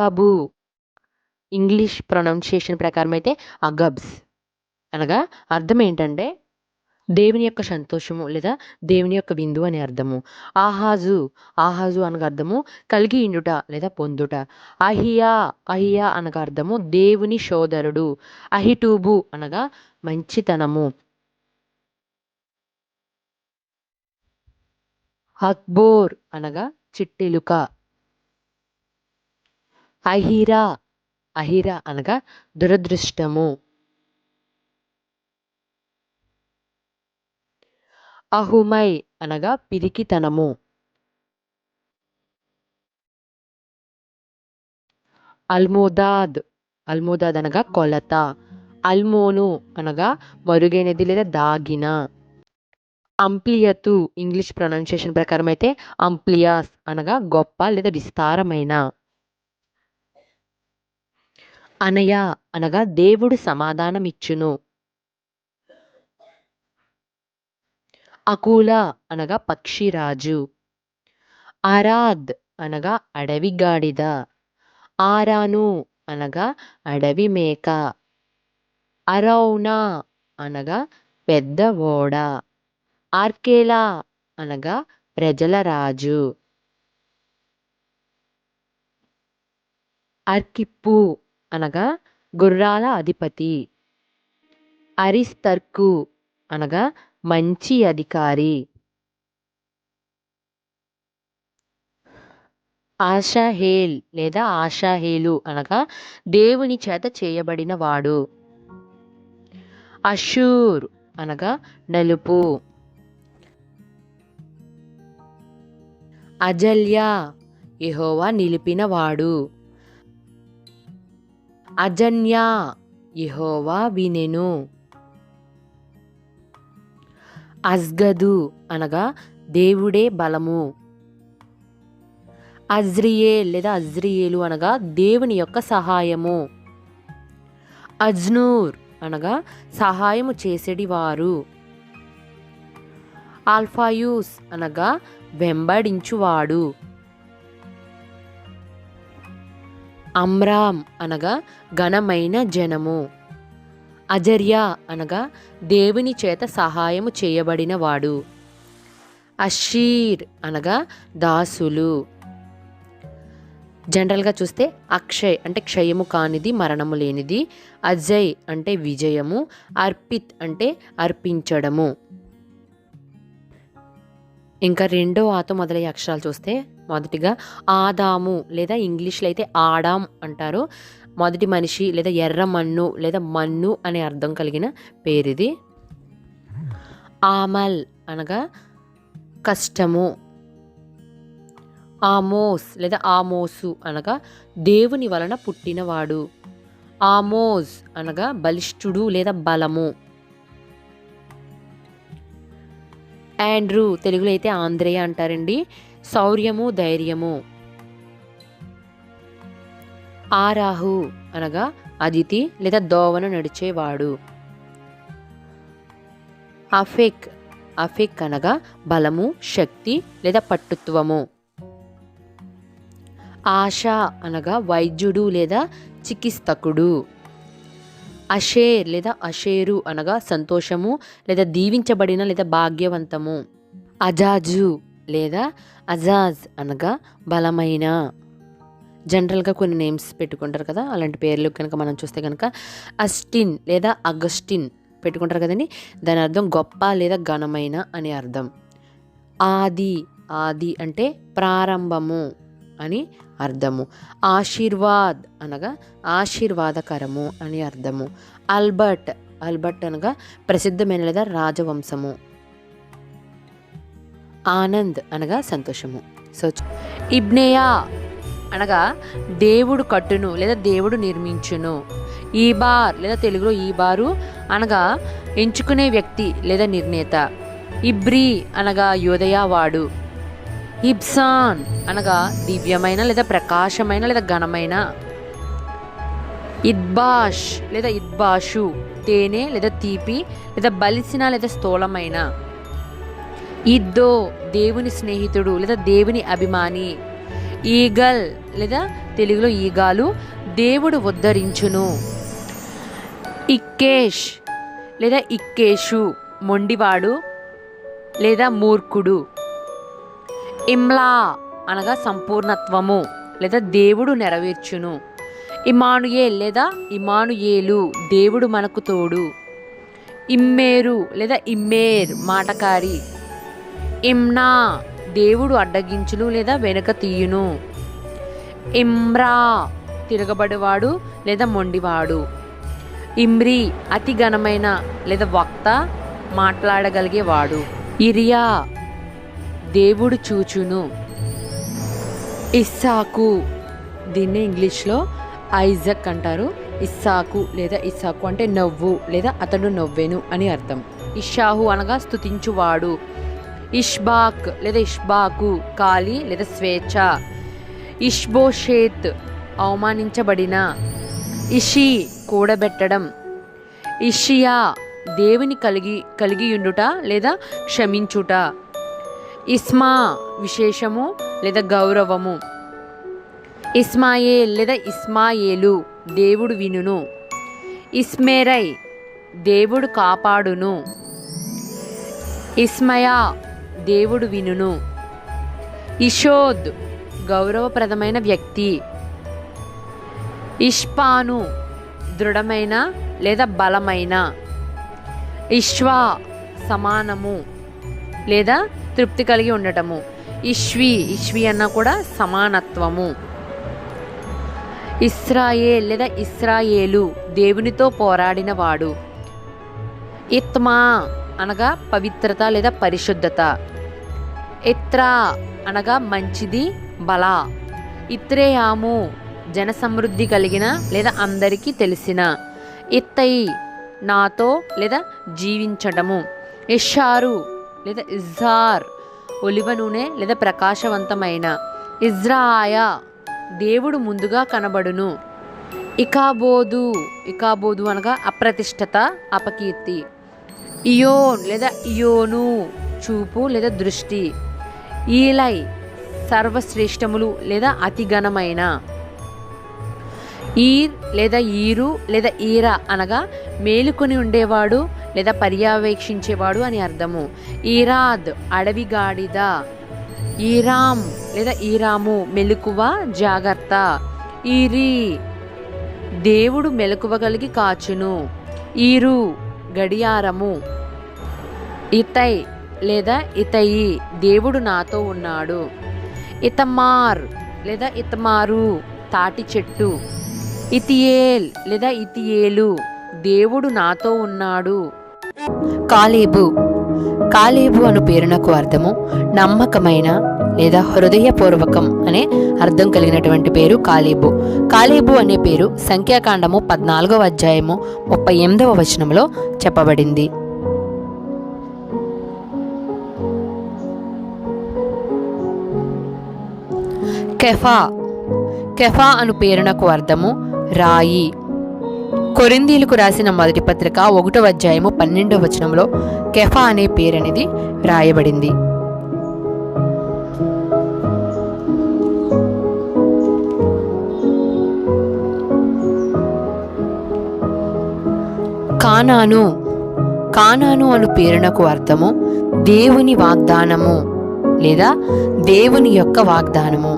గబు English pronunciation ప్రకారం అయితే అగబ్స్ అనగా అర్థం ఏంటంటే దేవుని యొక్క సంతోషము లేదా దేవుని యొక్క విందు అని అర్థము. ఆహాజు ఆహాజు అనగా అర్థము కలిగి ఇండుట లేదా పొందుట. అహియా అహియా అనగా అర్థము దేవుని సోదరుడు. అహిటూబు అనగా మంచితనము. అక్బోర్ అనగా చిట్టెలుక. అహిరా అహిరా అనగా దురదృష్టము. అహుమై అనగా పిరికితనము. అల్మోదాద్ అల్మోదాద్ అనగా కొలత. అల్మోను అనగా మరుగైనది లేదా దాగిన. అంప్లియతు ఇంగ్లీష్ ప్రొనౌన్సియేషన్ ప్రకారం అయితే అంప్లియాస్ అనగా గొప్ప లేదా విస్తారమైన. అనయ అనగా దేవుడు సమాధానమిచ్చును. అకూల అనగా పక్షిరాజు. ఆరాద్ అనగా అడవి గాడిద. ఆరాను అనగా అడవి మేక. అరౌనా అనగా పెద్ద ఓడ. ఆర్కేలా అనగా ప్రజల రాజు. అర్కిప్పు అనగా గుర్రాల అధిపతి. అరిస్తర్కు అనగా మంచి అధికారి. ఆషాహేల్ లేదా ఆషాహేలు అనగా దేవుని చేత చేయబడిన వాడు. అషూర్ అనగా నలుపు. అజల్యా యెహోవా నిలిపినవాడు. అజన్యా యెహోవా వినెను. అజ్గదు అనగా దేవుడే బలము. అజ్రియేల్ లేదా అజ్రియేలు అనగా దేవుని యొక్క సహాయము. అజ్నూర్ అనగా సహాయము చేసేడివారు. ఆల్ఫాయూస్ అనగా వెంబడించువాడు. అమ్రామ్ అనగా ఘనమైన జనము. అజర్యా అనగా దేవుని చేత సహాయము చేయబడినవాడు. అషీర్ అనగా దాసులు. జనరల్గా చూస్తే అక్షయ్ అంటే క్షయము కానిది మరణము లేనిది. అజయ్ అంటే విజయము. అర్పిత్ అంటే అర్పించడము. ఇంకా రెండో ఆతో మొదలయ్యే అక్షరాలు చూస్తే మొదటిగా ఆదాము లేదా ఇంగ్లీష్లో అయితే ఆడాం అంటారు. మొదటి మనిషి లేదా ఎర్ర మన్ను లేదా మన్ను అనే అర్థం కలిగిన పేరిది. ఆమల్ అనగా కష్టము. ఆమోస్ లేదా ఆమోసు అనగా దేవుని వలన పుట్టినవాడు. ఆమోజ్ అనగా బలిష్ఠుడు లేదా బలము. ఆండ్రూ తెలుగులో అయితే ఆంధ్రేయ అంటారండి. శౌర్యము ధైర్యము. ఆరాహు అనగా అదితి లేదా దోవన నడిచేవాడు. అఫెక్ అఫెక్ అనగా బలము శక్తి లేదా పట్టుత్వము. ఆశ అనగా వైద్యుడు లేదా చికిత్సకుడు. అషేర్ లేదా అషేరు అనగా సంతోషము లేదా దీవించబడిన లేదా భాగ్యవంతము. అజాజు లేదా అజాజ్ అనగా బలమైన. జనరల్గా కొన్ని నేమ్స్ పెట్టుకుంటారు కదా, అలాంటి పేర్లు కనుక మనం చూస్తే కనుక అస్టిన్ లేదా అగస్టిన్ పెట్టుకుంటారు కదండి. దాని అర్థం గొప్ప లేదా ఘనమైన అని అర్థం. ఆది ఆది అంటే ప్రారంభము అని అర్థము. ఆశీర్వాద్ అనగా ఆశీర్వాదకరము అని అర్థము. అల్బర్ట్ అల్బర్ట్ అనగా ప్రసిద్ధమైన లేదా రాజవంశము. ఆనంద్ అనగా సంతోషము. సో ఇబ్నేయా అనగా దేవుడు కట్టును లేదా దేవుడు నిర్మించును. ఈబార్ లేదా తెలుగులో ఈబారు అనగా ఎంచుకునే వ్యక్తి లేదా నిర్ణేత. ఇబ్రీ అనగా యోదయవాడు. ఇబ్సాన్ అనగా దివ్యమైన లేదా ప్రకాశమైన లేదా ఘనమైన. ఇద్బాష్ లేదా ఇద్బాషు తేనె లేదా తీపి లేదా బలిసిన లేదా స్థూలమైన. ఇద్దో దేవుని స్నేహితుడు లేదా దేవుని అభిమాని. ఈగల్ లేదా తెలుగులో ఈగాలు, దేవుడు ఉద్ధరించును. ఇక్కేష్ లేదా ఇక్కేషు, మొండివాడు లేదా మూర్ఖుడు. ఇమ్లా అనగా సంపూర్ణత్వము లేదా దేవుడు నెరవేర్చును. ఇమానుయేల్ లేదా ఇమానుయేలు, దేవుడు మనకు తోడు. ఇమ్మేరు లేదా ఇమ్మేర్, మాటకారి. ఇమ్నా, దేవుడు అడ్డగించును లేదా వెనుక తీయును. ఇమ్రా, తిరగబడివాడు లేదా మొండివాడు. ఇమ్రి, అతి ఘనమైన లేదా వక్త, మాట్లాడగలిగేవాడు. ఇరియా, దేవుడు చూచును. ఇస్సాకు, దీన్ని ఇంగ్లీష్లో ఐజక్ అంటారు. ఇస్సాకు లేదా ఇస్సాకు అంటే నవ్వు లేదా అతడు నవ్వెను అని అర్థం. ఇషాహు అనగా స్తుతించువాడు. ఇష్బాక్ లేదా ఇష్బాకు, ఖాళీ లేదా స్వేచ్ఛ. ఇష్బోషేత్, అవమానించబడిన. ఇషి, కూడబెట్టడం. ఇషియా, దేవుని కలిగియుండుట లేదా క్షమించుట. ఇస్మా, విశేషము లేదా గౌరవము. ఇస్మాయేల్ లేదా ఇస్మాయేలు, దేవుడు వినును. ఇస్మేరై, దేవుడు కాపాడును. ఇస్మయా, దేవుడు వినును. ఇషోద్, గౌరవప్రదమైన వ్యక్తి. ఇష్పాను, దృఢమైన లేదా బలమైన. ఇష్వా, సమానము లేదా తృప్తి కలిగి ఉండటము. ఇష్వి అన్న కూడా సమానత్వము. ఇస్రాయేల్ లేదా ఇస్రాయేలు, దేవునితో పోరాడినవాడు. ఇత్మా అనగా పవిత్రత లేదా పరిశుద్ధత. ఇత్రా అనగా మంచిది, బల. ఇత్రేయాము, జనసమృద్ధి కలిగిన లేదా అందరికీ తెలిసిన. ఇత్తై, నాతో లేదా జీవించటము. ఇషారు లేదా ఇజ్హార్, ఒలివ నూనె లేదా ప్రకాశవంతమైన. ఇజ్రాయా, దేవుడు ముందుగా కనబడును. ఇకాబోదు అనగా అప్రతిష్టత, అపకీర్తి. ఇయోన్ లేదా ఇయోను, చూపు లేదా దృష్టి. ఈలై, సర్వశ్రేష్టములు లేదా అతి ఘనమైన. ఈర్ లేదా ఈరు లేదా ఈరా అనగా మేలుకొని ఉండేవాడు లేదా పర్యవేక్షించేవాడు అని అర్థము. ఈరాద్, అడవి గాడిద. ఈరామ్ లేదా ఈరాము, మెలకువ, జాగ్రత్త. ఈరి, దేవుడు మెలకువ కలిగి కాచును. ఈరు, గడియారము. ఇతై లేదా ఇతయి, దేవుడు నాతో ఉన్నాడు. ఇతమార్ లేదా ఇతమారు, తాటి చెట్టు. ఇతియేల్ లేదా ఇతియేలు, దేవుడు నాతో ఉన్నాడు. కాలేబు అను పేరునకు అర్థము నమ్మకమైన లేదా హృదయపూర్వకం అనే అర్థం కలిగినటువంటి పేరు కాలేబు. కాలేబు అనే పేరు సంఖ్యాకాండము 14వ అధ్యాయము 38వ వచనంలో చెప్పబడింది. కెఫా అను పేరునకు అర్థము రాయి. కొరింథీయులకు రాసిన మొదటి పత్రిక 1వ అధ్యాయము 12వ వచనంలో కెఫా అనే పేరు అనేది రాయబడింది. కానాను అను పేరునకు అర్థము దేవుని వాగ్దానము లేదా దేవుని యొక్క వాగ్దానము.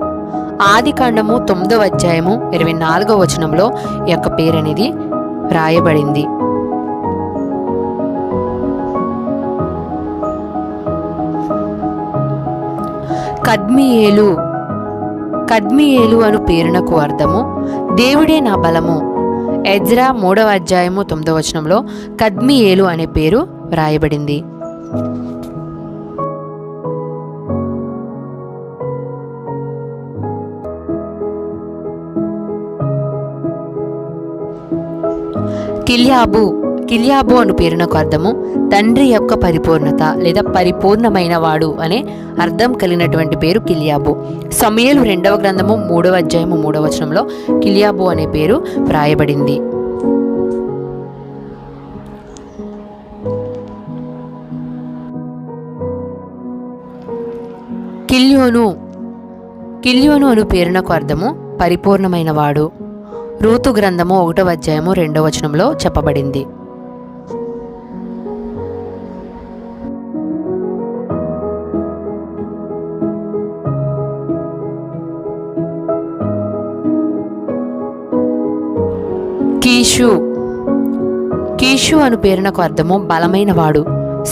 ఆదికాండము 9వ అధ్యాయము 24వ వచనంలో ఈ యొక్క పేరు అనేది రాయబడింది. కద్మియేలు అను పేరునకు అర్థము దేవుడే నా బలము. ఎజ్రా 3వ అధ్యాయము 9వ వచనంలో కద్మియేలు అనే పేరు వ్రాయబడింది. కిల్యాబు అను పేరునకు అర్థము తండ్రి యొక్క పరిపూర్ణత లేదా పరిపూర్ణమైన వాడు అనే అర్థం కలిగినటువంటి పేరు కిల్యాబు. సమూయేలు 2వ గ్రంథము 3వ అధ్యాయము 3వ వచనంలో కిల్యాబు అనే పేరు వ్రాయబడింది. కిల్యోను అను పేరునకు అర్థము పరిపూర్ణమైన వాడు. రూతు గ్రంథము 1వ అధ్యాయము 2వ వచనంలో చెప్పబడింది. కీషు. కీషు అను పేరునకు అర్థము బలమైన వాడు.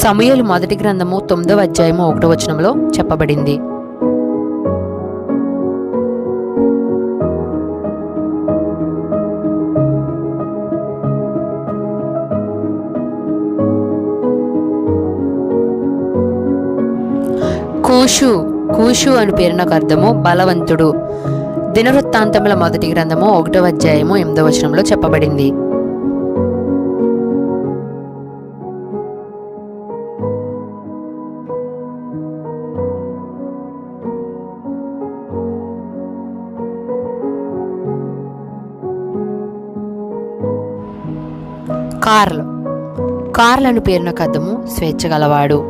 సమూయేలు మొదటి గ్రంథము 9వ అధ్యాయము 1వ వచనంలో చెప్పబడింది. కూషు. కూషు అను పేరునకు అర్థము బలవంతుడు. దినవృత్తాంతముల మొదటి గ్రంథము 1వ అధ్యాయము 8వ వచనంలో చెప్పబడింది. కార్ల్. కార్ల్ అను పేరునకు అర్థము స్వేచ్ఛ గలవాడు.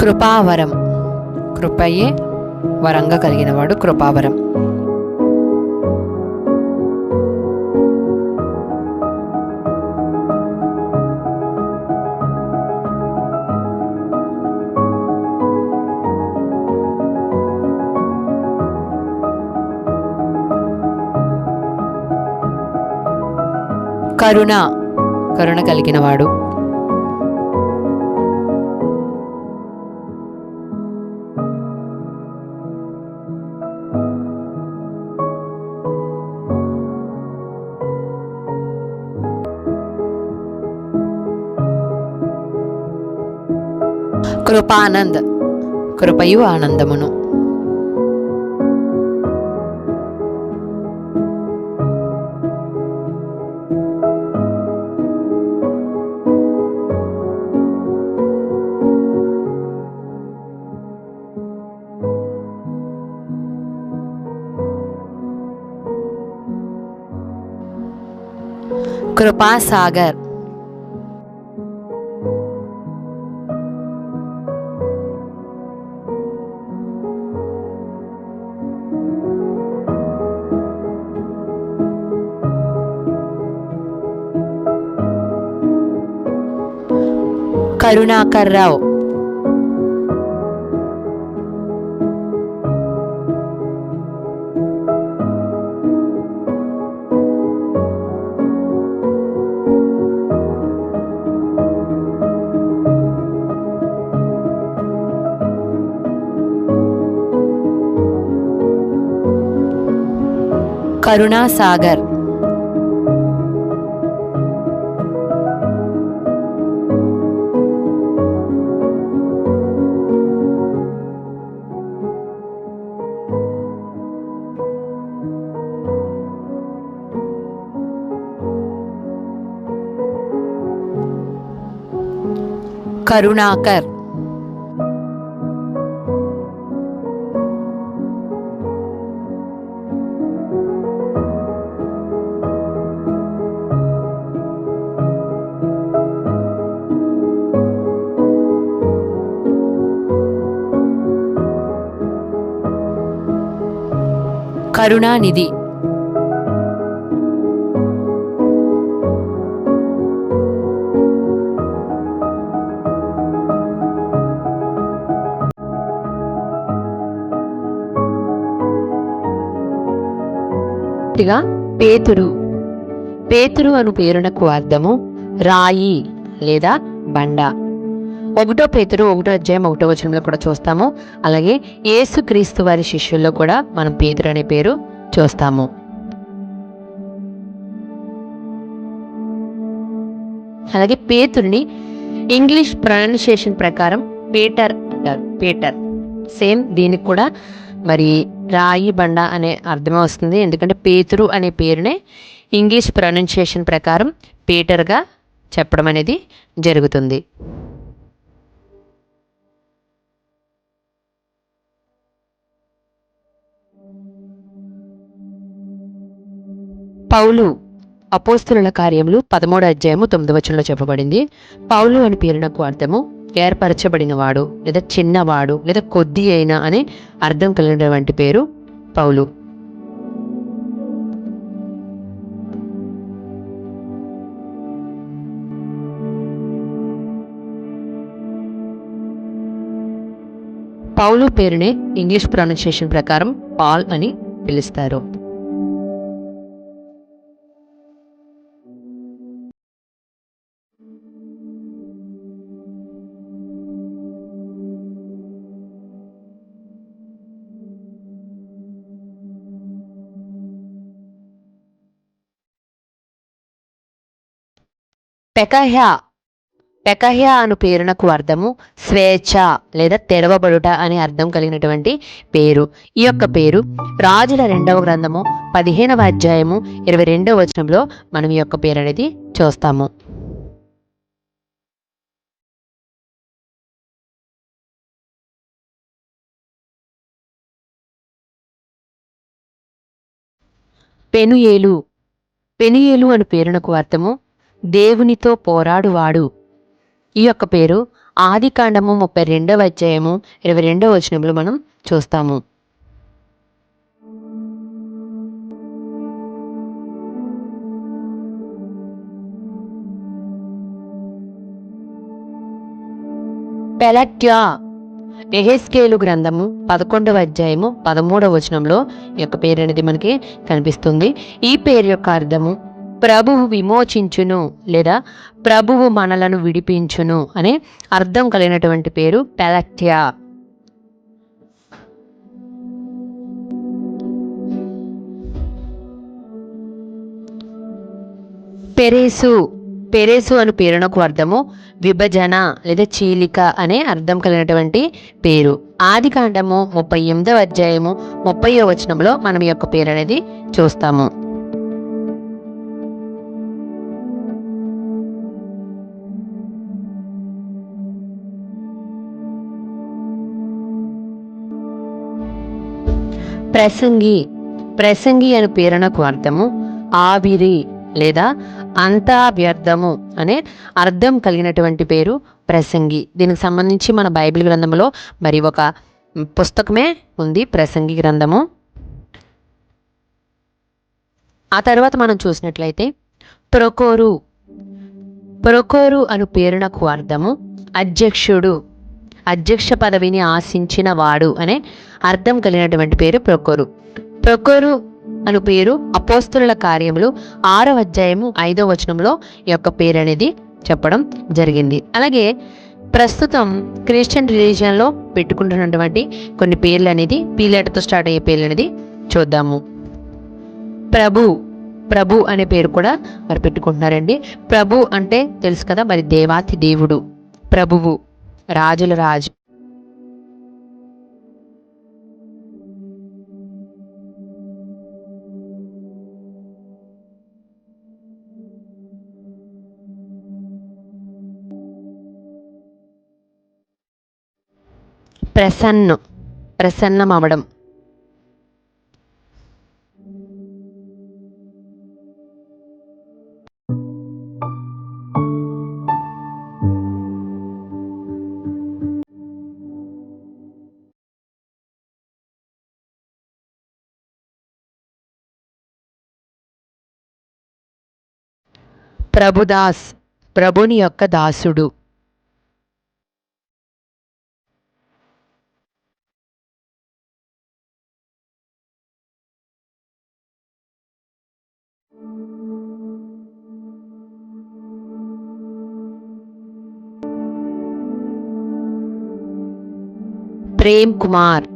కృపావరం. కృపయే వరంగా కలిగినవాడు కృపావరం. కరుణ. కరుణ కలిగినవాడు. కృపానంద్. కృపయు ఆనందమును. కృపాసాగర్. కరుణాకర్ రావు. కరుణాసాగర్. కరుణాకర్. కరుణానిధి. పేతురు. పేతురు అను పేరునకు అర్థము రాయి లేదా బండ. 1 పేతురు 1వ అధ్యాయం 1వ వచనంలో కూడా చూస్తాము. అలాగే యేసుక్రీస్తు వారి శిష్యుల్లో కూడా మనం పేతురు అనే పేరు చూస్తాము. అలాగే పేతురుని ఇంగ్లీష్ ప్రొనౌన్సియేషన్ ప్రకారం పీటర్ అంటారు. పీటర్. సేమ్ దీనికి కూడా మరి రాయి బండ అనే అర్థమే వస్తుంది. ఎందుకంటే పేతురు అనే పేరునే ఇంగ్లీష్ ప్రొనౌన్సియేషన్ ప్రకారం పీటర్గా చెప్పడం అనేది జరుగుతుంది. పౌలు అపోస్తుల కార్యములు 13వ అధ్యాయము 9వ వచనంలో చెప్పబడింది. పౌలు అని పేరునకు అర్థము ఏర్పరచబడినవాడు లేదా చిన్నవాడు లేదా కొద్ది అయినా అనే అర్థం కలిగినటువంటి పేరు పౌలు. పౌలు పేరునే ఇంగ్లీష్ ప్రొనౌన్సియేషన్ ప్రకారం పాల్ అని పిలుస్తారు. పెకహ్యా పెకహ్యా అను పేరునకు అర్థము స్వేచ్ఛ లేదా తెరవబడుట అని అర్థం కలిగినటువంటి పేరు. ఈ యొక్క పేరు రాజుల 2వ గ్రంథము 15వ అధ్యాయము 22వ వచనంలో మనం ఈ యొక్క పేరు అనేది చూస్తాము. పెనుయేలు పెనుయేలు అను పేరునకు అర్థము దేవునితో పోరాడువాడు. ఈ యొక్క పేరు ఆదికాండము 32వ అధ్యాయము 22వ వచనంలో మనం చూస్తాము. పెలట్యా యెహెజ్కేలు గ్రంథము 11వ అధ్యాయము 13వ వచనంలో ఈ యొక్క పేరు అనేది మనకి కనిపిస్తుంది. ఈ పేరు యొక్క అర్థము ప్రభువు విమోచించును లేదా ప్రభువు మనలను విడిపించును అనే అర్థం కలిగినటువంటి పేరు పెలట్యా. పెరేసు అను పేరునకు అర్థము విభజన లేదా చీలిక అనే అర్థం కలిగినటువంటి పేరు. ఆదికాండము 38వ అధ్యాయము 30వ వచనంలో మనం ఈ యొక్క పేరు అనేది చూస్తాము. ప్రసంగి అను పేరునకు అర్థము ఆవిరి లేదా అంతా వ్యర్థము అనే అర్థం కలిగినటువంటి పేరు ప్రసంగి. దీనికి సంబంధించి మన బైబిల్ గ్రంథంలో మరి ఒక పుస్తకమే ఉంది, ప్రసంగి గ్రంథము. ఆ తర్వాత మనం చూసినట్లయితే ప్రొకోరు అను పేరునకు అర్థము అధ్యక్షుడు, అధ్యక్ష పదవిని ఆశించిన వాడు అనే అర్థం కలిగినటువంటి పేరు ప్రొకోరు అను పేరు అపోస్తుల కార్యములు 6వ అధ్యాయము 5వ వచనంలో ఈ యొక్క పేరు అనేది చెప్పడం జరిగింది. అలాగే ప్రస్తుతం క్రిస్టియన్ రిలీజియన్లో పెట్టుకుంటున్నటువంటి కొన్ని పేర్లు అనేది పీ లెటర్తో స్టార్ట్ అయ్యే పేర్లు అనేది చూద్దాము. ప్రభు అనే పేరు కూడా మరి పెట్టుకుంటున్నారండి. ప్రభు అంటే తెలుసు కదా, మరి దేవాతి దేవుడు, ప్రభువు, రాజుల రాజు. ప్రసన్నమవడం. ప్రభుదాస్, ప్రభుని యొక్క దాసుడు. ప్రేమ్ కుమార్.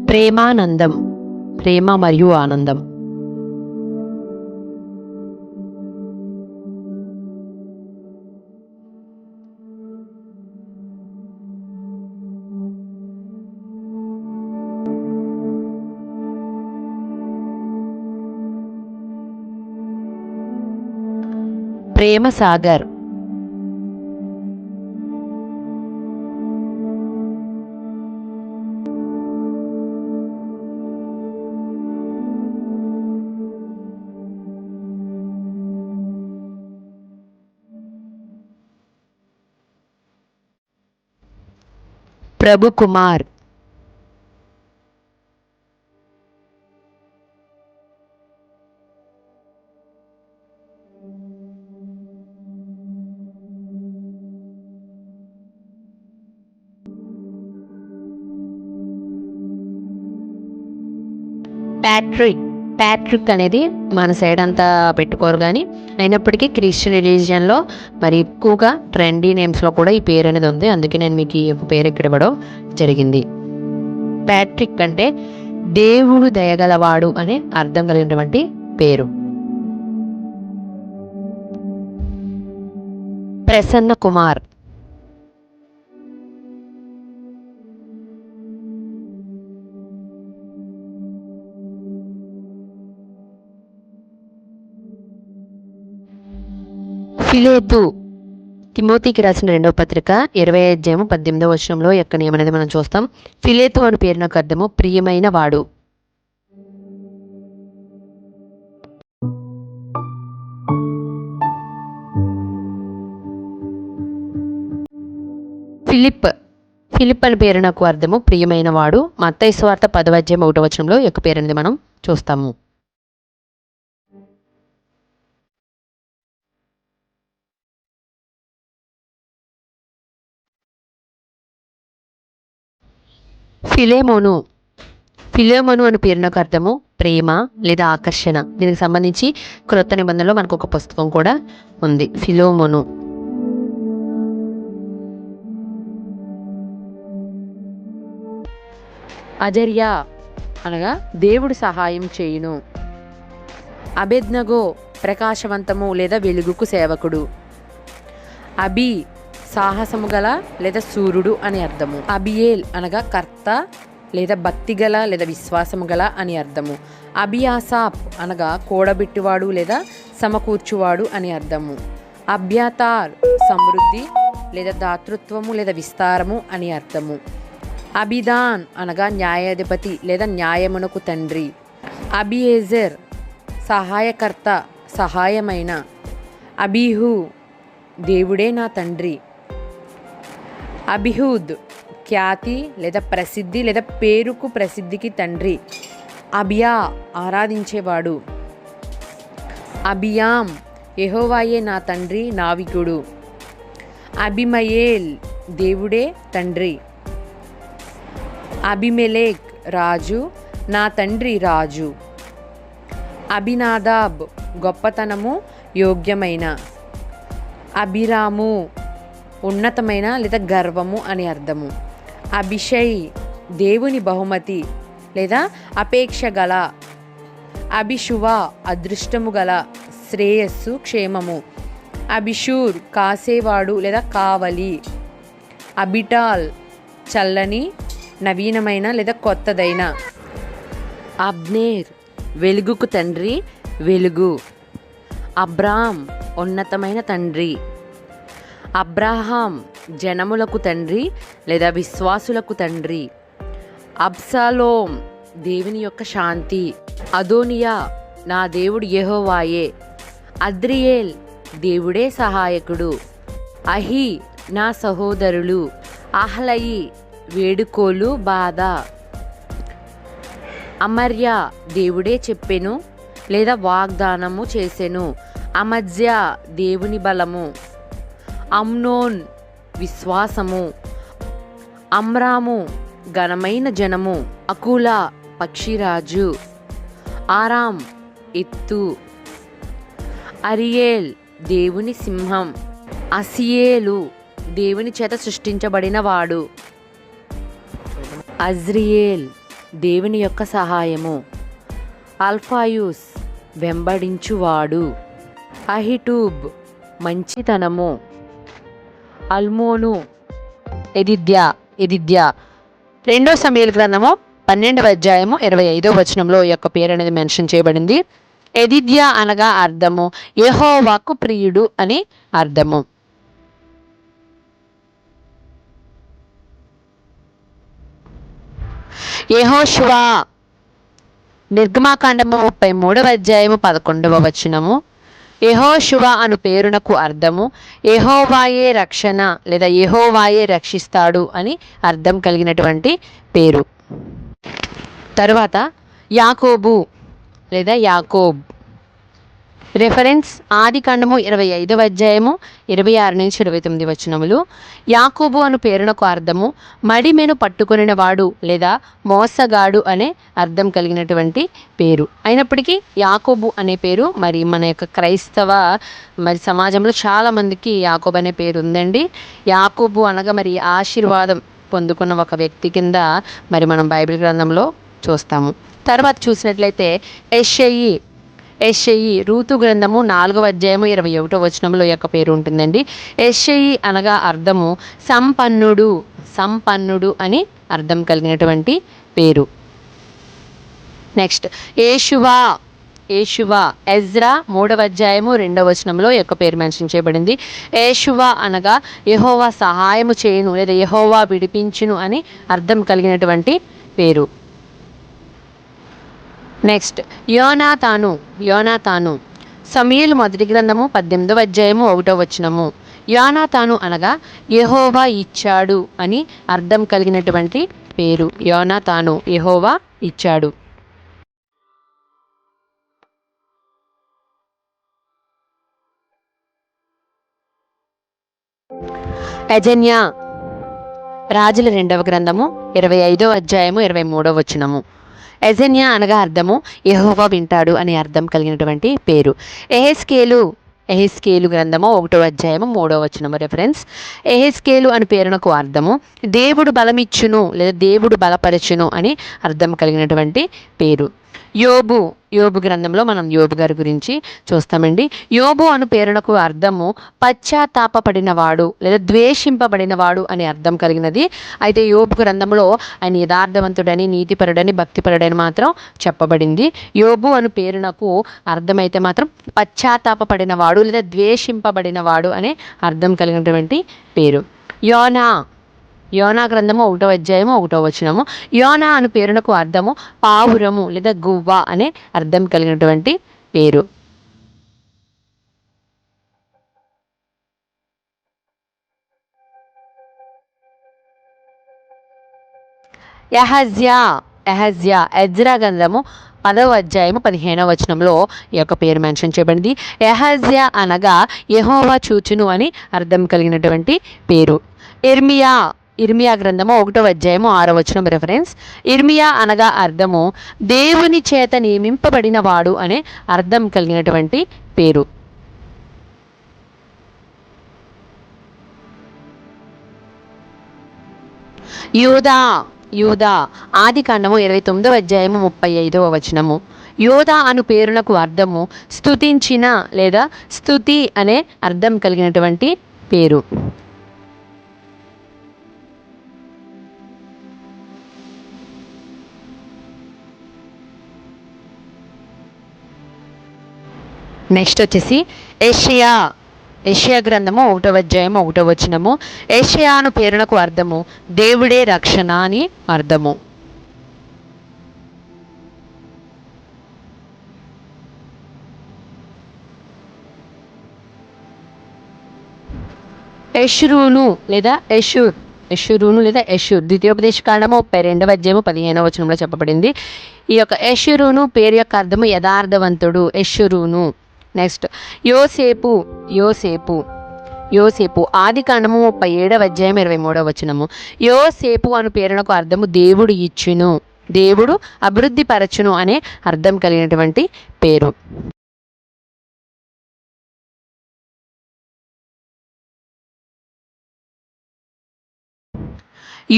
ప్రేమానందం, ప్రేమ మరియు ఆనందం. ప్రేమ సాగర్. ప్రభు కుమార్. ప్యాట్రిక్ అనేది మన సైడ్ అంతా పెట్టుకోరు, కానీ అయినప్పటికీ క్రిస్టియన్ రిలీజియన్లో మరి ఎక్కువగా ట్రెండీ నేమ్స్లో కూడా ఈ పేరు అనేది ఉంది. అందుకే నేను మీకు ఈ పేరు ఇక్కడ ఇవ్వడం జరిగింది. ప్యాట్రిక్ అంటే దేవుడు దయగలవాడు అనే అర్థం కలిగినటువంటి పేరు. ప్రసన్న కుమార్. ఫిలేతు. తిమోతికి రాసిన 2వ పత్రిక 20:18 యొక్క నియమం అనేది మనం చూస్తాం. ఫిలేతు అని పేరునకు అర్థము ప్రియమైన వాడు. ఫిలిప్ అని పేరునకు అర్థము ప్రియమైన వాడు. మత్తయి సువార్త 10:1 యొక్క పేరు అనేది మనం చూస్తాము. ఫిలేమోను అని పేరునకు అర్థము ప్రేమ లేదా ఆకర్షణ. దీనికి సంబంధించి క్రొత్త నిబంధనలో మనకు ఒక పుస్తకం కూడా ఉంది, ఫిలోమోను. అజర్యా అనగా దేవుడు సహాయం చేయును. అబేద్నగో ప్రకాశవంతము లేదా వెలుగుకు సేవకుడు. అబి సాహసము గల లేదా సూర్యుడు అని అర్థము. అబియేల్ అనగా కర్త లేదా భక్తి గల లేదా విశ్వాసము గల అని అర్థము. అబియాసాప్ అనగా కూడబెట్టువాడు లేదా సమకూర్చువాడు అని అర్థము. అబ్యాతార్ సమృద్ధి లేదా దాతృత్వము లేదా విస్తారము అని అర్థము. అబిదాన్ అనగా న్యాయాధిపతి లేదా న్యాయమునకు తండ్రి. అబియేజర్ సహాయకర్త సహాయమైన. అబీహు దేవుడే నా తండ్రి. అబిహూద్ ఖ్యాతి లేదా ప్రసిద్ధి లేదా పేరుకు ప్రసిద్ధికి తండ్రి. అబియా ఆరాధించేవాడు. అబియాం యెహోవాయే నా తండ్రి నావికుడు. అబిమయేల్ దేవుడే తండ్రి. అబిమెలేక్ రాజు నా తండ్రి రాజు. అబినాదాబ్ గొప్పతనము యోగ్యమైన. అబిరాము ఉన్నతమైన లేదా గర్వము అని అర్థము. అభిషై దేవుని బహుమతి లేదా అపేక్ష గల. అభిషువ అదృష్టము గల శ్రేయస్సు క్షేమము. అభిషూర్ కాసేవాడు లేదా కావలి. అబిటాల్ చల్లని నవీనమైన లేదా కొత్తదైన. అబ్నేర్ వెలుగుకు తండ్రి వెలుగు. అబ్రామ్ ఉన్నతమైన తండ్రి. అబ్రాహాం జనములకు తండ్రి లేదా విశ్వాసులకు తండ్రి. అబ్సాలోం దేవుని యొక్క శాంతి. అదోనియా నా దేవుడు యెహోవాయే. అద్రియేల్ దేవుడే సహాయకుడు. అహి నా సహోదరులు. అహ్లయి వేడుకోలు బాధ. అమర్య దేవుడే చెప్పెను లేదా వాగ్దానము చేసెను. అమజ్య దేవుని బలము. అమ్నోన్ విశ్వాసము. అమ్రాము ఘనమైన జనము. అకుల పక్షిరాజు. ఆరాం ఎత్తు. అరియేల్ దేవుని సింహం. అసియేలు దేవుని చేత సృష్టించబడిన వాడు. అజ్రియేల్ దేవుని యొక్క సహాయము. అల్ఫాయూస్ వెంబడించువాడు. అహిటూబ్ మంచితనము. అల్మోను ఎదిద్యా 2 సమూయేలు గ్రంథము 12వ అధ్యాయము 25వ వచనంలో ఈ యొక్క పేరు అనేది మెన్షన్ చేయబడింది. ఎదిద్యా అనగా అర్థము యెహోవాకు ప్రియుడు అని అర్థము. యెహోషువ నిర్గమాకాండము 33వ అధ్యాయము 11వ వచనము. యెహోషువ అను పేరునకు అర్థము యెహోవాయే రక్షణ లేదా యెహోవాయే రక్షిస్తాడు అని అర్థం కలిగినటువంటి పేరు. తరువాత యాకోబు లేదా యాకోబ్. రెఫరెన్స్ ఆదికాండము 25వ అధ్యాయము 26 నుంచి 29 వచనములు. యాకోబు అను పేరునకు అర్థము మడిమెను పట్టుకొనిన వాడు లేదా మోసగాడు అనే అర్థం కలిగినటువంటి పేరు. అయినప్పటికీ యాకోబు అనే పేరు మరి మన యొక్క క్రైస్తవ సమాజంలో చాలామందికి యాకోబు అనే పేరు ఉందండి. యాకోబు అనగా మరి ఆశీర్వాదం పొందుకున్న ఒక వ్యక్తి కింద మరి మనం బైబిల్ గ్రంథంలో చూస్తాము. తర్వాత చూసినట్లయితే యెషయి రూతు గ్రంథము 4వ అధ్యాయము 21వ వచనంలో యొక్క పేరు ఉంటుందండి. యెషయి అనగా అర్థము సంపన్నుడు అని అర్థం కలిగినటువంటి పేరు. నెక్స్ట్ యేషువా ఎజ్రా 3వ అధ్యాయము 2వ వచనంలో యొక్క పేరు మెన్షన్ చేయబడింది. యేషువా అనగా యెహోవా సహాయము చేయును లేదా యెహోవా విడిపించును అని అర్థం కలిగినటువంటి పేరు. నెక్స్ట్ యోనాతాను సమూయేలు మొదటి గ్రంథము 18వ అధ్యాయము 1వ వచనము. యోనాతాను అనగా యెహోవా ఇచ్చాడు అని అర్థం కలిగినటువంటి పేరు. యోనాతాను యెహోవా ఇచ్చాడు. యజన్యా రాజుల 2వ గ్రంథము 25వ అధ్యాయము 23వ వచనము. యజన్యా అనగా అర్థము యెహోవా వింటాడు అని అర్థం కలిగినటువంటి పేరు. ఎహెస్కేలు గ్రంథము 1వ అధ్యాయము 3వ వచనము. రెఫరెన్స్ ఎహెస్కేలు అని పేరునకు అర్థము దేవుడు బలమిచ్చును లేదా దేవుడు బలపరచును అని అర్థం కలిగినటువంటి పేరు. యోబు గ్రంథంలో మనం యోబు గారి గురించి చూస్తామండి. యోబు అను పేరునకు అర్థము పశ్చాత్తాపపడినవాడు లేదా ద్వేషింపబడినవాడు అని అర్థం కలిగినది. అయితే యోబు గ్రంథంలో ఆయన యథార్థవంతుడని నీతిపరుడని భక్తిపరుడని మాత్రం చెప్పబడింది. యోబు అను పేరునకు అర్థమైతే మాత్రం పశ్చాత్తాపపడినవాడు లేదా ద్వేషింపబడినవాడు అనే అర్థం కలిగినటువంటి పేరు. యోనా గ్రంథము 1వ అధ్యాయము 1వ వచనము. యోనా అను పేరునకు అర్థము పావురము లేదా గువ్వ అనే అర్థం కలిగినటువంటి పేరు. యహజ్యా ఎజ్రా గ్రంథము 10వ అధ్యాయము 15వ వచనంలో ఈ యొక్క పేరు మెన్షన్ చేయబడింది. యహజ్యా అనగా యెహోవా చూచును అని అర్థం కలిగినటువంటి పేరు. ఇర్మియా గ్రంథము 1వ అధ్యాయము 6వ వచనం. రెఫరెన్స్ ఇర్మియా అనగా అర్థము దేవుని చేత నియమింపబడిన వాడు అనే అర్థం కలిగినటువంటి పేరు. యూదా ఆదికాండము 29వ అధ్యాయము 35వ వచనము. యోధా అను పేరునకు అర్థము స్తుతించిన లేదా స్తుతి అనే అర్థం కలిగినటువంటి పేరు. నెక్స్ట్ వచ్చేసి యెషయా గ్రంథము 1వ అధ్యాయము 1వ వచనము. యెషయా అను పేరునకు అర్థము దేవుడే రక్షణ అని అర్థము. యెషురూను లేదా యెషూర్ ద్వితీయోపదేశ కాండము 32వ అధ్యాయము 15వ వచనంలో చెప్పబడింది. ఈ యొక్క యెషురూను పేరు యొక్క అర్థము యథార్థవంతుడు. యెషురూను. నెక్స్ట్ యోసేపు ఆదికాండము 37వ అధ్యాయం 23వ వచనము. యోసేపు అను పేరునకు అర్థము దేవుడు ఇచ్చును, దేవుడు అభివృద్ధి పరచును అనే అర్థం కలిగినటువంటి పేరు.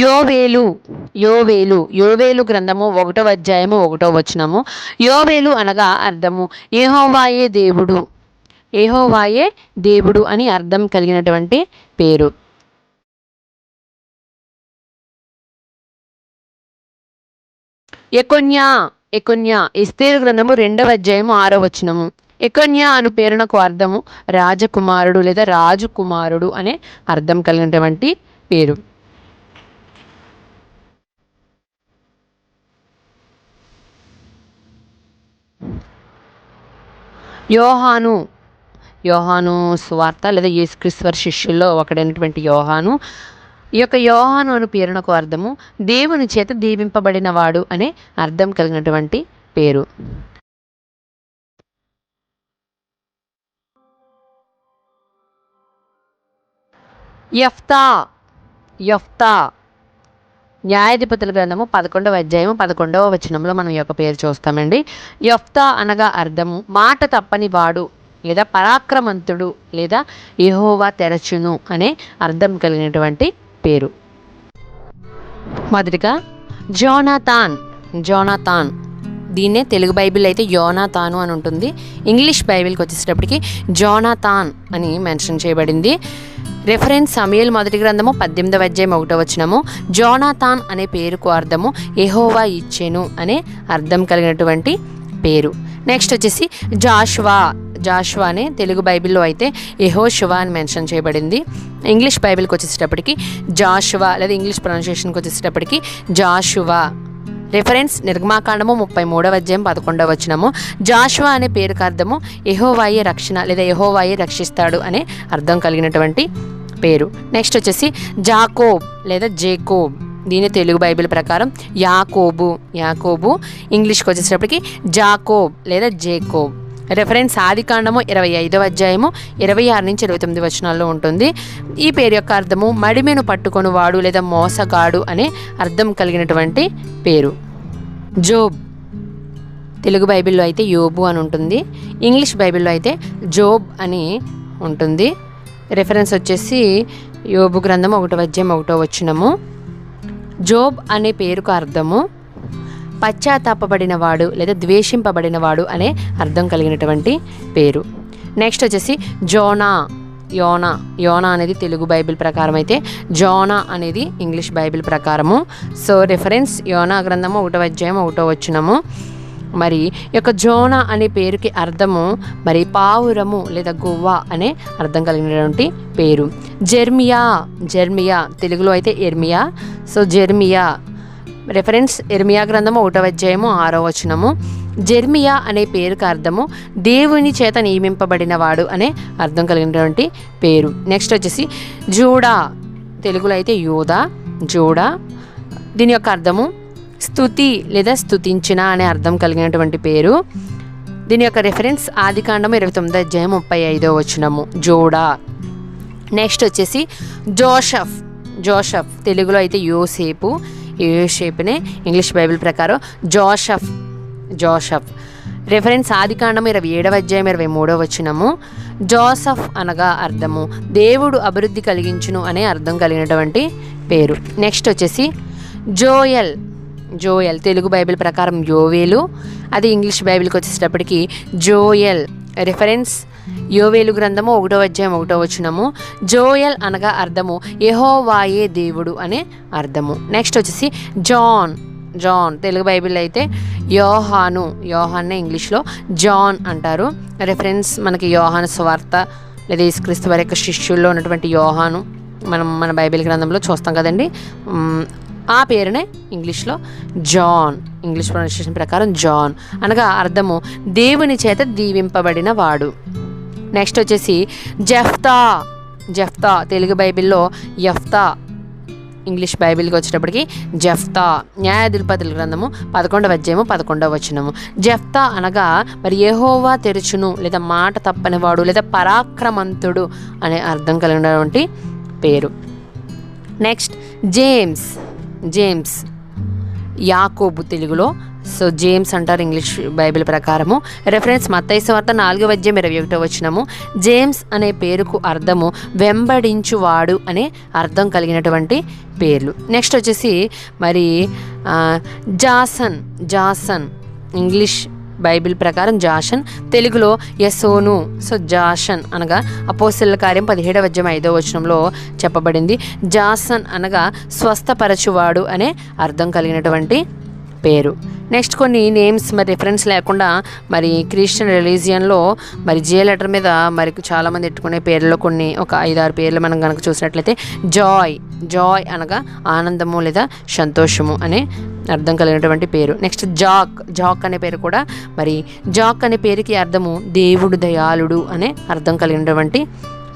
యోవేలు గ్రంథము 1వ అధ్యాయము 1వ వచనము. యోవేలు అనగా అర్థము యెహోవాయే దేవుడు అని అర్థం కలిగినటువంటి పేరు. ఎకొన్యా ఎస్తేరు గ్రంథము 2వ అధ్యాయము 6వ వచనము. ఎకొన్యా అను పేరునకు అర్థము రాజకుమారుడు లేదా రాజుకుమారుడు అనే అర్థం కలిగినటువంటి పేరు. యోహాను యోహాను సువార్త లేదా యేసుక్రీస్తు వారి శిష్యుల్లో ఒకడైనటువంటి యోహాను. ఈ యొక్క యోహాను అను పేరునకు అర్థము దేవుని చేత దీవింపబడిన వాడు అనే అర్థం కలిగినటువంటి పేరు. యెఫ్తా యెఫ్తా న్యాయాధిపతుల గ్రంథము 11వ అధ్యాయము 11వ వచనంలో మనం ఈ యొక్క పేరు చూస్తామండి. యెఫ్తా అనగా అర్థము మాట తప్పని వాడు లేదా పరాక్రమంతుడు లేదా యెహోవా తెరచును అనే అర్థం కలిగినటువంటి పేరు. మొదటిగా జోనాథాన్. దీన్నే తెలుగు బైబిల్ అయితే యోనాతాను అని ఉంటుంది. ఇంగ్లీష్ బైబిల్కి వచ్చేటప్పటికి జోనాథాన్ అని మెన్షన్ చేయబడింది. రెఫరెన్స్ సమూయేలు మొదటి గ్రంథము 18వ అధ్యాయం 1వ వచనము. జోనాథాన్ అనే పేరుకు అర్థము యెహోవా ఇచ్చెను అనే అర్థం కలిగినటువంటి పేరు. నెక్స్ట్ వచ్చేసి జాషువా అనే తెలుగు బైబిల్లో అయితే యెహోషువ అని మెన్షన్ చేయబడింది. ఇంగ్లీష్ బైబిల్కి వచ్చేటప్పటికి జాషువా లేదా ఇంగ్లీష్ ప్రొనౌన్సియేషన్కి వచ్చేటప్పటికి జాషువా. రెఫరెన్స్ నిర్గమాకాండము 33వ అధ్యాయం 11వ వచనము. జాషువా అనే పేరుకు అర్థము యెహోవాయే రక్షణ లేదా యెహోవాయే రక్షిస్తాడు అనే అర్థం కలిగినటువంటి పేరు. నెక్స్ట్ వచ్చేసి జాకోబ్ లేదా జేకోబ్. దీని తెలుగు బైబిల్ ప్రకారం యాకోబు. ఇంగ్లీష్కి వచ్చేటప్పటికి జాకోబ్ లేదా జేకోబ్. రెఫరెన్స్ ఆదికాండము 25వ అధ్యాయము 26 నుంచి 29 వచనాల్లో ఉంటుంది. ఈ పేరు యొక్క అర్థము మడిమెను పట్టుకొని వాడు లేదా మోసగాడు అనే అర్థం కలిగినటువంటి పేరు. జోబ్ తెలుగు బైబిల్లో అయితే యోబు అని ఉంటుంది. ఇంగ్లీష్ బైబిల్లో అయితే జోబ్ అని ఉంటుంది. రెఫరెన్స్ వచ్చేసి యోబు గ్రంథము 1వ అధ్యాయం 1వ వచనము. జోబ్ అనే పేరుకు అర్థము పశ్చాత్తాపబడినవాడు లేదా ద్వేషింపబడినవాడు అనే అర్థం కలిగినటువంటి పేరు. నెక్స్ట్ వచ్చేసి యోనా అనేది తెలుగు బైబిల్ ప్రకారం అయితే జోనా అనేది ఇంగ్లీష్ బైబిల్ ప్రకారము. సో రెఫరెన్స్ యోనా గ్రంథము 1వ అధ్యాయం 1వ వచనము. మరి యొక్క జోనా అనే పేరుకి అర్థము మరి పావురము లేదా గువ్వ అనే అర్థం కలిగినటువంటి పేరు. జెర్మియా తెలుగులో అయితే ఎర్మియా. సో జెర్మియా రెఫరెన్స్ ఇర్మియా గ్రంథము 1వ అధ్యాయము 6వ వచనము. జెర్మియా అనే పేరుకు అర్థము దేవుని చేత నియమింపబడిన వాడు అనే అర్థం కలిగినటువంటి పేరు. నెక్స్ట్ వచ్చేసి జూడా తెలుగులో అయితే జూడా. దీని యొక్క అర్థము స్తుతి లేదా స్తుతించిన అనే అర్థం కలిగినటువంటి పేరు. దీని యొక్క రెఫరెన్స్ ఆదికాండము 29వ అధ్యాయం 35వ వచనము జోడా. నెక్స్ట్ వచ్చేసి జోషఫ్ తెలుగులో అయితే యోసేపునే ఇంగ్లీష్ బైబిల్ ప్రకారం జోషఫ్. రెఫరెన్స్ ఆదికాండము 27వ అధ్యాయం 23వ వచనము. జోసఫ్ అనగా అర్థము దేవుడు అభివృద్ధి కలిగించును అనే అర్థం కలిగినటువంటి పేరు. నెక్స్ట్ వచ్చేసి జోయల్ తెలుగు బైబిల్ ప్రకారం యోవేలు. అది ఇంగ్లీష్ బైబిల్కి వచ్చేటప్పటికి జోయల్. రెఫరెన్స్ యోవేలు గ్రంథము 1వ అధ్యాయం 1వ వచనము. జోయల్ అనగా అర్థము యెహోవాయే దేవుడు అనే అర్థము. నెక్స్ట్ వచ్చేసి జాన్ తెలుగు బైబిల్ అయితే యోహాన్నే ఇంగ్లీష్లో జాన్ అంటారు. రెఫరెన్స్ మనకి యోహాను సువార్త లేదా యేసుక్రీస్తు వారి యొక్క శిష్యుల్లో ఉన్నటువంటి యోహాను మన బైబిల్ గ్రంథంలో చూస్తాం కదండి. ఆ పేరునే ఇంగ్లీష్లో జాన్, ఇంగ్లీష్ ప్రొనౌన్సియేషన్ ప్రకారం జాన్ అనగా అర్థము దేవుని చేత దీవింపబడిన వాడు. నెక్స్ట్ వచ్చేసి జెఫ్తా తెలుగు బైబిల్లో యెఫ్తా, ఇంగ్లీష్ బైబిల్కి వచ్చేటప్పటికి జెఫ్తా. న్యాయాధిపతుల గ్రంథము 11వ అధ్యాయము 11వ వచనము. జెఫ్తా అనగా మరి యెహోవా తెరచును లేదా మాట తప్పనివాడు లేదా పరాక్రమంతుడు అనే అర్థం కలిగినటువంటి పేరు. నెక్స్ట్ జేమ్స్ యాకోబు తెలుగులో. సో జేమ్స్ అంటారు ఇంగ్లీష్ బైబిల్ ప్రకారము. రెఫరెన్స్ మత్తయి సువార్త 4వ అధ్యాయం 21వ వచనము. జేమ్స్ అనే పేరుకు అర్థము వెంబడించువాడు అనే అర్థం కలిగినటువంటి పేర్లు. నెక్స్ట్ వచ్చేసి మరి జాసన్ ఇంగ్లీష్ బైబిల్ ప్రకారం జాషన్, తెలుగులో యసోను. సో జాషన్ అనగా అపోస్తలుల కార్యం 17వ అధ్యాయం 5వ వచనంలో చెప్పబడింది. జాసన్ అనగా స్వస్థపరచువాడు అనే అర్థం కలిగినటువంటి పేరు. నెక్స్ట్ కొన్ని నేమ్స్ మరి రిఫరెన్స్ లేకుండా మరి క్రిస్టియన్ రిలీజియన్లో మరి జే లెటర్ మీద మరి చాలామంది ఎట్టుకునే పేర్లలో కొన్ని ఒక 5-6 పేర్లు మనం కనుక చూసినట్లయితే జాయ్ అనగా ఆనందము లేదా సంతోషము అనే అర్థం కలిగినటువంటి పేరు. నెక్స్ట్ జాక్ అనే పేరు కూడా మరి జాక్ అనే పేరుకి అర్థము దేవుడు దయాళుడు అనే అర్థం కలిగినటువంటి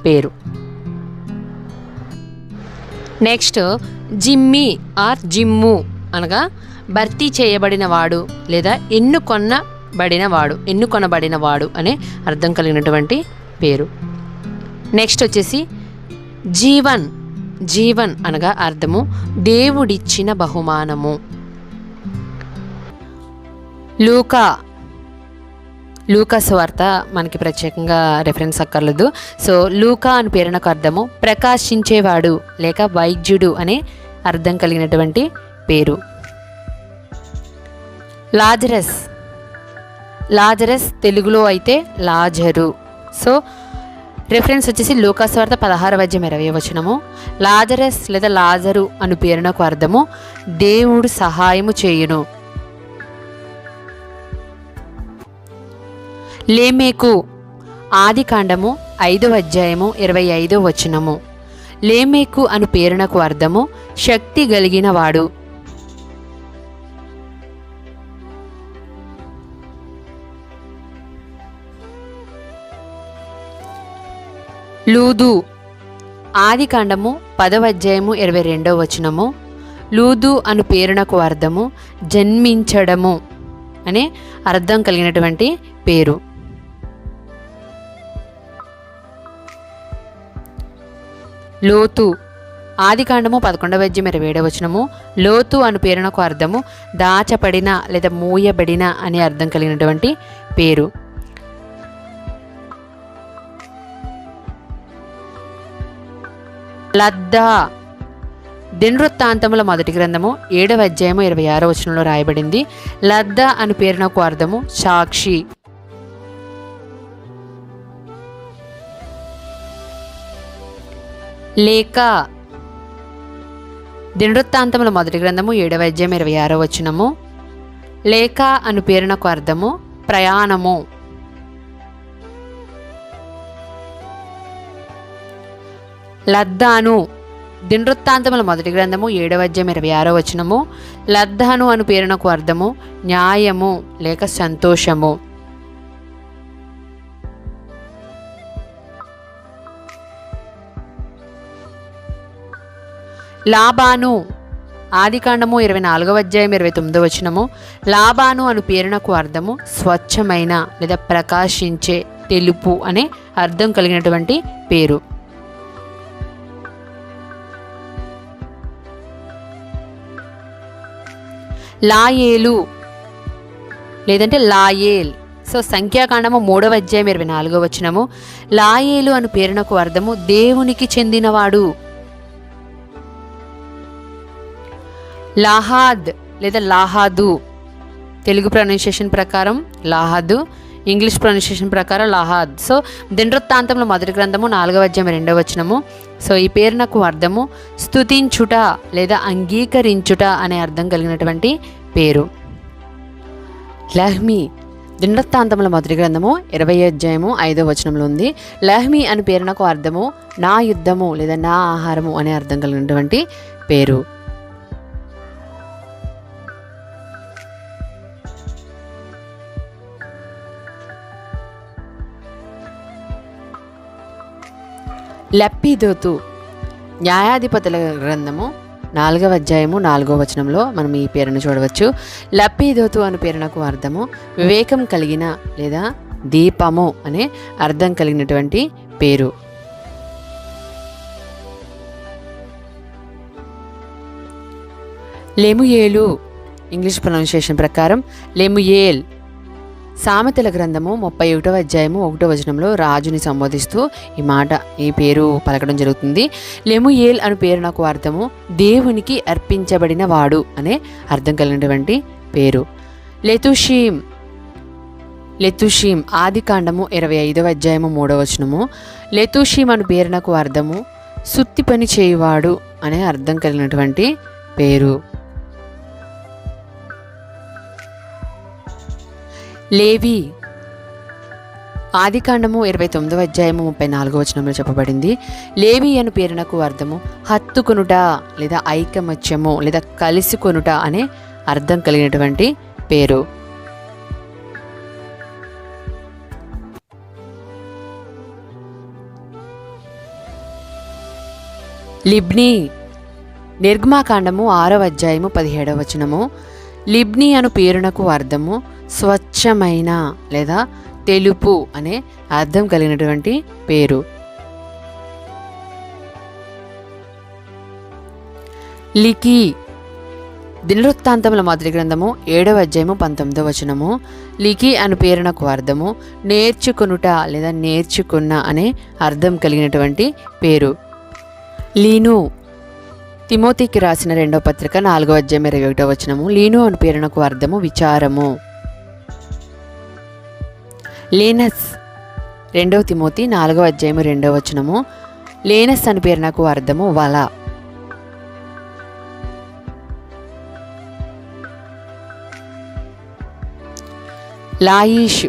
పేరు. నెక్స్ట్ జిమ్మీ ఆర్ జిమ్ము అనగా భర్తీ చేయబడినవాడు లేదా ఎన్నుకొనబడినవాడు అనే అర్థం కలిగినటువంటి పేరు. నెక్స్ట్ వచ్చేసి జీవన్ అనగా అర్థము దేవుడిచ్చిన బహుమానము. లూకా సువార్త మనకి ప్రత్యేకంగా రెఫరెన్స్ అక్కర్లేదు. సో లూకా అని పేరునకు అర్థము ప్రకాశించేవాడు లేక వైద్యుడు అనే అర్థం కలిగినటువంటి పేరు. లాజరస్ తెలుగులో అయితే లాజరు. సో రెఫరెన్స్ వచ్చేసి లూకా సువార్త 16:20 లాజరస్ లేదా లాజరు అను పేరునకు అర్థము దేవుడు సహాయము చేయును. లేమేకు ఆదికాండము 5:25 లేమేకు అను పేరునకు అర్థము శక్తి కలిగిన వాడు. లూదు ఆదికాండము 10:22 లూదు అను పేరునకు అర్థము జన్మించడము అనే అర్థం కలిగినటువంటి పేరు. లోతు ఆదికాండము 11:27 లోతు అను పేరునకు అర్థము దాచబడిన లేదా మూయబడిన అనే అర్థం కలిగినటువంటి పేరు. లద్దా దినవృత్తాంతముల మొదటి గ్రంథము 7:26 రాయబడింది. లద్దా అను పేరునకు అర్థము సాక్షి. లేక దినవృత్తాంతముల మొదటి గ్రంథము 7:26 లేక అను పేరునకు అర్థము ప్రయాణము. లద్దాను దినవృత్తాంతముల మొదటి గ్రంథము 7:26 లద్దాను అను పేరునకు అర్థము న్యాయము లేక సంతోషము. లాబాను ఆదికాండము 24:29 లాబాను అను పేరునకు అర్థము స్వచ్ఛమైన లేదా ప్రకాశించే తెలుపు అనే అర్థం కలిగినటువంటి పేరు. లాయేలు లేదంటే లాయేల్. సో సంఖ్యాకాండము 3:24 లాయేలు అను పేరునకు అర్థము దేవునికి చెందినవాడు. లాహాద్ లేదా లాహాదు తెలుగు ప్రొనౌన్సియేషన్ ప్రకారం లాహాదు, ఇంగ్లీష్ ప్రొనౌన్సియేషన్ ప్రకారం లాహాద్. సో దినవృత్తాంతంలో మొదటి గ్రంథము 4:2 సో ఈ పేరునకు అర్థము స్తుతించుట లేదా అంగీకరించుట అనే అర్థం కలిగినటువంటి పేరు. లహ్మీ దినవృత్తాంతముల మొదటి గ్రంథము 20:5 ఉంది. లహ్మీ అని పేరునకు అర్థము నా యుద్ధము లేదా నా ఆహారము అనే అర్థం కలిగినటువంటి పేరు. లప్పీదోతు న్యాయాధిపతుల గ్రంథము 4:4 మనం ఈ పేరును చూడవచ్చు. లప్పీదోతు అను పేరునకు అర్థము వివేకం కలిగిన లేదా దీపము అనే అర్థం కలిగినటువంటి పేరు. లెముయేలు ఇంగ్లీష్ ప్రొనౌన్సియేషన్ ప్రకారం లెముయేల్. సామెతల గ్రంథము 31:1 రాజుని సంబోధిస్తూ ఈ పేరు పలకడం జరుగుతుంది. లెముయేల్ అను పేరునకు అర్థము దేవునికి అర్పించబడిన వాడు అనే అర్థం కలిగినటువంటి పేరు. లెతుషీం ఆదికాండము 25:3 లెతుషీం అను పేరునకు అర్థము సుత్తి పని చేయువాడు అనే అర్థం కలిగినటువంటి పేరు. లేవి ఆదికాండము 29వ అధ్యాయము 34వ వచనంలో చెప్పబడింది. లేవి అను పేరునకు అర్థము హత్తుకొనుట లేదా ఐకమత్యము లేదా కలిసికొనుట అనే అర్థం కలిగినటువంటి పేరు. లిబ్నీ నిర్గమాకాండము 6వ అధ్యాయము 17వ వచనము. లిబ్నీ అను పేరునకు అర్థము స్వచ్ఛమైన లేదా తెలుపు అనే అర్థం కలిగినటువంటి పేరు. లికి దినవృత్తాంతముల మొదటి గ్రంథము 7వ అధ్యాయము 19వ వచనము. లికి అను పేరునకు అర్థము నేర్చుకొనుట లేదా నేర్చుకున్న అనే అర్థం కలిగినటువంటి పేరు. లీను తిమోతికి రాసిన 2వ పత్రిక 4వ అధ్యాయం 21వ వచనము. లీను అను పేరునకు అర్థము విచారము. లేనస్ 2వ తిమోతి 4వ అధ్యాయము 2వ వచనము. లేనస్ అను పేరునకు అర్థము వల. లాయిష్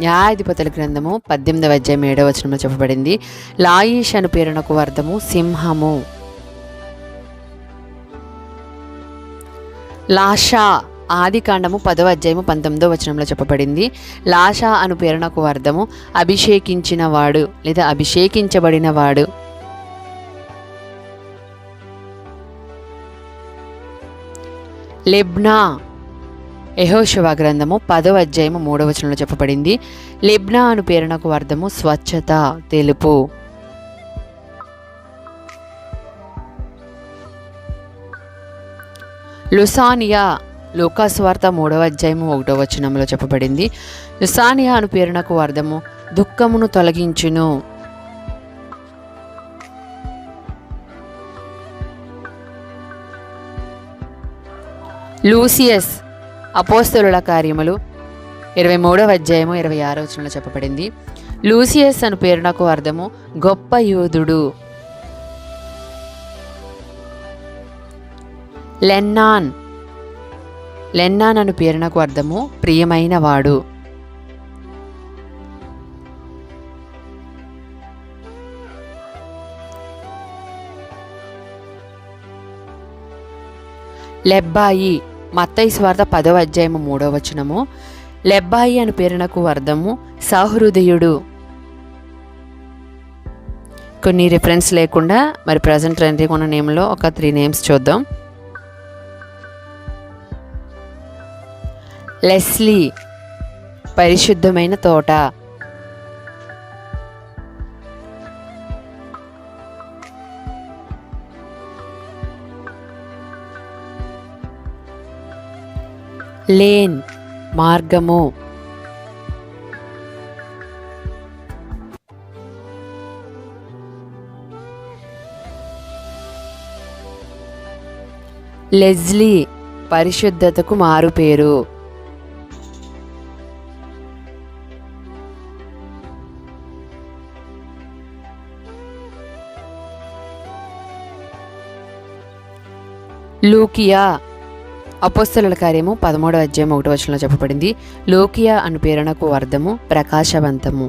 న్యాయాధిపతుల గ్రంథము 18వ అధ్యాయం 7వ వచనంలో చెప్పబడింది. లాయిష్ అను పేరునకు అర్థము సింహము. లాషా ఆదికాండము 10వ అధ్యాయము 19వ వచనంలో చెప్పబడింది. లాషా అను పేరునకు అర్థము అభిషేకించిన వాడు లేదా అభిషేకించబడిన వాడు. లెబ్నా యెహోషువ గ్రంథము 10వ అధ్యాయము 3వ వచనంలో చెప్పబడింది. లెబ్నా అను పేరునకు అర్థము స్వచ్ఛత, తెలుపు. లుసానియా లూకా సువార్త 3వ అధ్యాయము 1వ వచనంలో చెప్పబడింది. లుసానియా అను పేరునకు అర్థము దుఃఖమును తొలగించును. లూసియస్ అపోస్తలుల కార్యములు 23వ అధ్యాయము 26వ వచనంలో చెప్పబడింది. లూసియస్ అను పేరునకు అర్థము గొప్ప యోధుడు. లెన్నాన్ అను పేరునకు అర్థము ప్రియమైన వాడు. లెబ్బాయి మత్తయి సువార్త 10వ అధ్యాయము 3వ వచనము. లెబ్బాయి అను పేరునకు అర్థము సహృదయుడు. కొన్ని రిఫరెన్స్ లేకుండా మరి ప్రజెంట్ ట్రెండింగ్ ఉన్న నేమ్లో ఒక 3 నేమ్స్ చూద్దాం. లెస్లీ పరిశుద్ధమైన తోట. లేన్ మార్గము. లెజ్లీ పరిశుద్ధతకు మారు పేరు. లూకియా అపోస్తలుల కార్యము 13వ అధ్యాయం 1వ వచనంలో చెప్పబడింది. లూకియా అను పేరునకు అర్థము ప్రకాశవంతము.